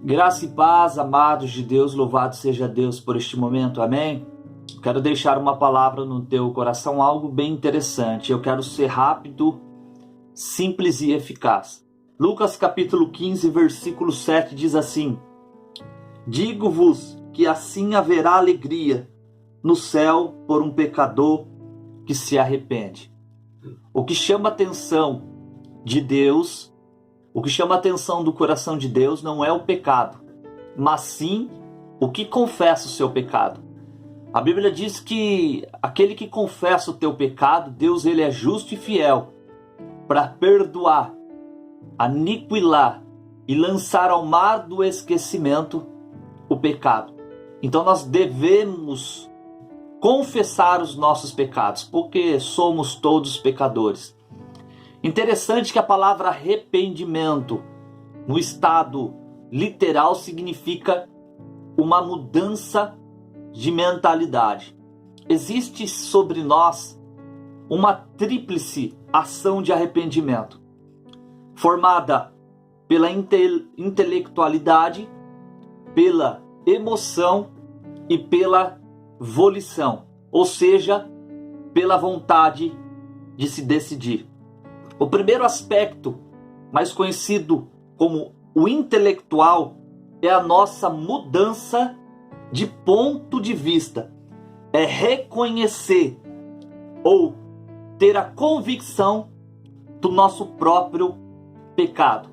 Graça e paz, amados de Deus, louvado seja Deus por este momento, amém? Quero deixar uma palavra no teu coração, algo bem interessante. Eu quero ser rápido, simples e eficaz. Lucas capítulo 15, versículo 7 diz assim: Digo-vos que assim haverá alegria no céu por um pecador que se arrepende. O que chama a atenção de Deus, o que chama a atenção do coração de Deus não é o pecado, mas sim o que confessa o seu pecado. A Bíblia diz que aquele que confessa o teu pecado, Deus ele é justo e fiel para perdoar, aniquilar e lançar ao mar do esquecimento o pecado. Então nós devemos confessar os nossos pecados, porque somos todos pecadores. Interessante que a palavra arrependimento, no estado literal, significa uma mudança de mentalidade. Existe sobre nós uma tríplice ação de arrependimento, formada pela intelectualidade, pela emoção e pela volição, ou seja, pela vontade de se decidir. O primeiro aspecto, mais conhecido como o intelectual, é a nossa mudança de ponto de vista. É reconhecer ou ter a convicção do nosso próprio pecado.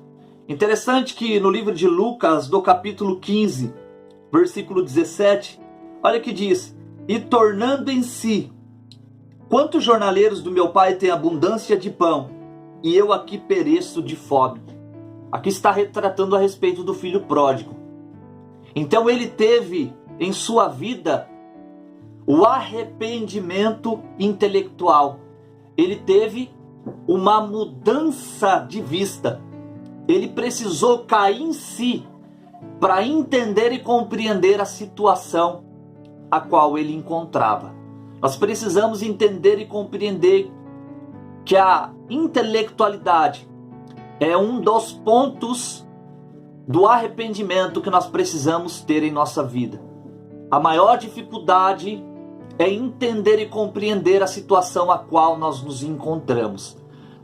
Interessante que no livro de Lucas, do capítulo 15, versículo 17, olha que diz: E tornando em si, quantos jornaleiros do meu pai têm abundância de pão, e eu aqui pereço de fome. Aqui está retratando a respeito do filho pródigo. Então ele teve em sua vida o arrependimento intelectual. Ele teve uma mudança de vista. Ele precisou cair em si para entender e compreender a situação a qual ele encontrava. Nós precisamos entender e compreender que a intelectualidade é um dos pontos do arrependimento que nós precisamos ter em nossa vida. A maior dificuldade é entender e compreender a situação a qual nós nos encontramos.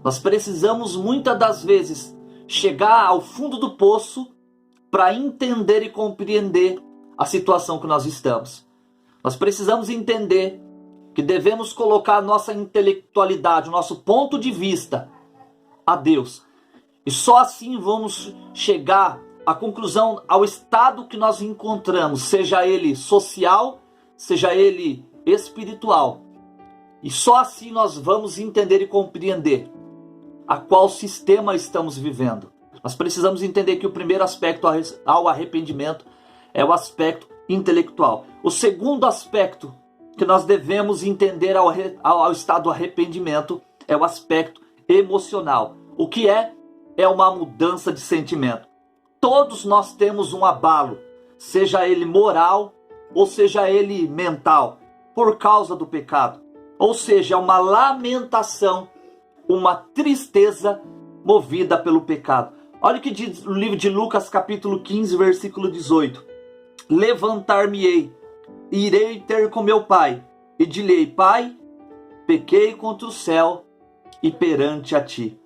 Nós precisamos muitas das vezes chegar ao fundo do poço para entender e compreender a situação que nós estamos. Nós precisamos entender que devemos colocar a nossa intelectualidade, o nosso ponto de vista a Deus. E só assim vamos chegar à conclusão, ao estado que nós encontramos, seja ele social, seja ele espiritual. E só assim nós vamos entender e compreender a qual sistema estamos vivendo. Nós precisamos entender que o primeiro aspecto ao arrependimento é o aspecto intelectual. O segundo aspecto que nós devemos entender ao estado do arrependimento é o aspecto emocional. O que é? É uma mudança de sentimento. Todos nós temos um abalo, seja ele moral ou seja ele mental, por causa do pecado. Ou seja, uma lamentação, uma tristeza movida pelo pecado. Olha o que diz o livro de Lucas capítulo 15, versículo 18. Levantar-me-ei, irei ter com meu pai, e direi: Pai, pequei contra o céu e perante a ti.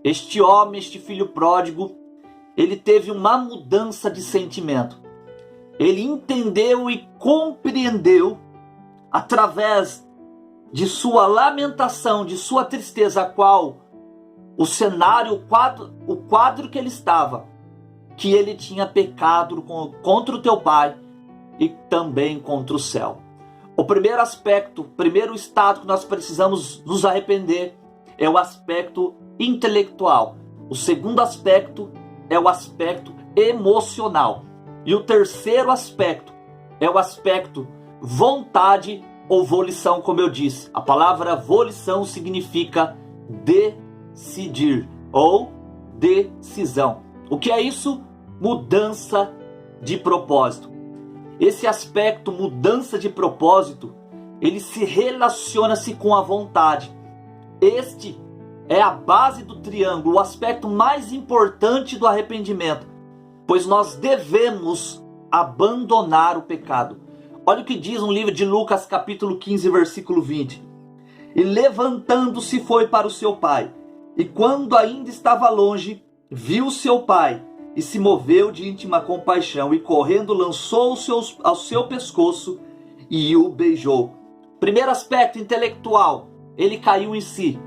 Este homem, este filho pródigo, ele teve uma mudança de sentimento. Ele entendeu e compreendeu, através de sua lamentação, de sua tristeza, a qual o cenário, o quadro que ele estava, que ele tinha pecado contra o teu pai e também contra o céu. O primeiro aspecto, o primeiro estado que nós precisamos nos arrepender é o aspecto intelectual. O segundo aspecto é o aspecto emocional. E o terceiro aspecto é o aspecto vontade ou volição, como eu disse. A palavra volição significa decidir ou decisão. O que é isso? Mudança de propósito. Esse aspecto, mudança de propósito, ele se relaciona-se com a vontade. Este é a base do triângulo, o aspecto mais importante do arrependimento. pois nós devemos abandonar o pecado. Olha o que diz no livro de Lucas, capítulo 15, versículo 20. E levantando-se foi para o seu pai, e quando ainda estava longe, viu seu pai, e se moveu de íntima compaixão, e correndo lançou ao seu pescoço e o beijou. Primeiro aspecto intelectual, ele caiu em si.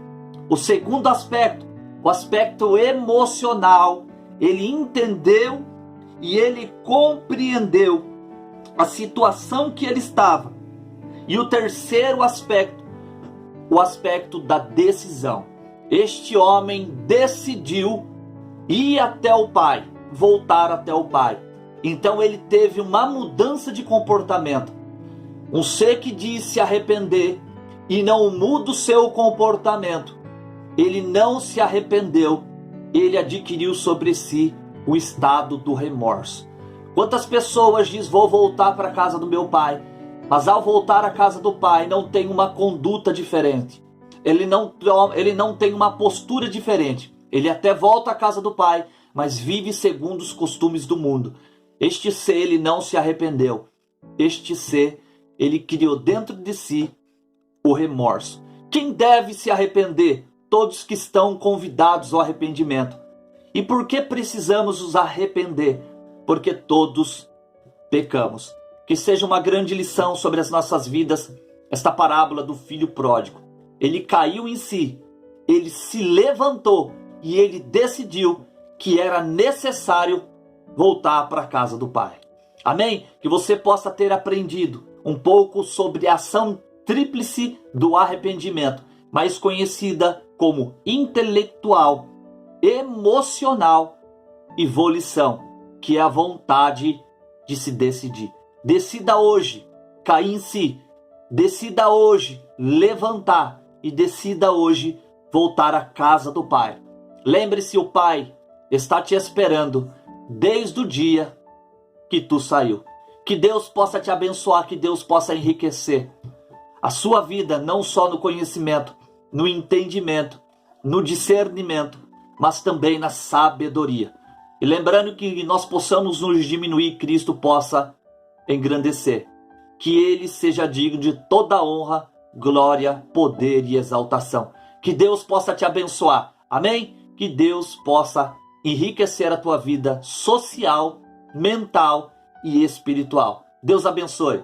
O segundo aspecto, o aspecto emocional, ele entendeu e ele compreendeu a situação que ele estava. E o terceiro aspecto, o aspecto da decisão. Este homem decidiu ir até o pai, voltar até o pai. Então ele teve uma mudança de comportamento. Um ser que diz se arrepender e não muda o seu comportamento. Ele não se arrependeu, ele adquiriu sobre si o estado do remorso. Quantas pessoas dizem, vou voltar para a casa do meu pai, mas ao voltar à casa do pai não tem uma conduta diferente, ele não tem uma postura diferente, ele até volta à casa do pai, mas vive segundo os costumes do mundo. Este ser, ele não se arrependeu, este ser, ele criou dentro de si o remorso. Quem deve se arrepender? Todos que estão convidados ao arrependimento. E por que precisamos nos arrepender? Porque todos pecamos. Que seja uma grande lição sobre as nossas vidas, esta parábola do filho pródigo. Ele caiu em si, ele se levantou e ele decidiu que era necessário voltar para a casa do Pai. Amém? Que você possa ter aprendido um pouco sobre a ação tríplice do arrependimento, mais conhecida como intelectual, emocional e volição, que é a vontade de se decidir. Decida hoje cair em si, decida hoje levantar e decida hoje voltar à casa do Pai. Lembre-se, o Pai está te esperando desde o dia que tu saiu. Que Deus possa te abençoar, que Deus possa enriquecer a sua vida, não só no conhecimento, no entendimento, no discernimento, mas também na sabedoria. E lembrando que nós possamos nos diminuir, Cristo possa engrandecer. Que Ele seja digno de toda honra, glória, poder e exaltação. Que Deus possa te abençoar. Amém? Que Deus possa enriquecer a tua vida social, mental e espiritual. Deus abençoe.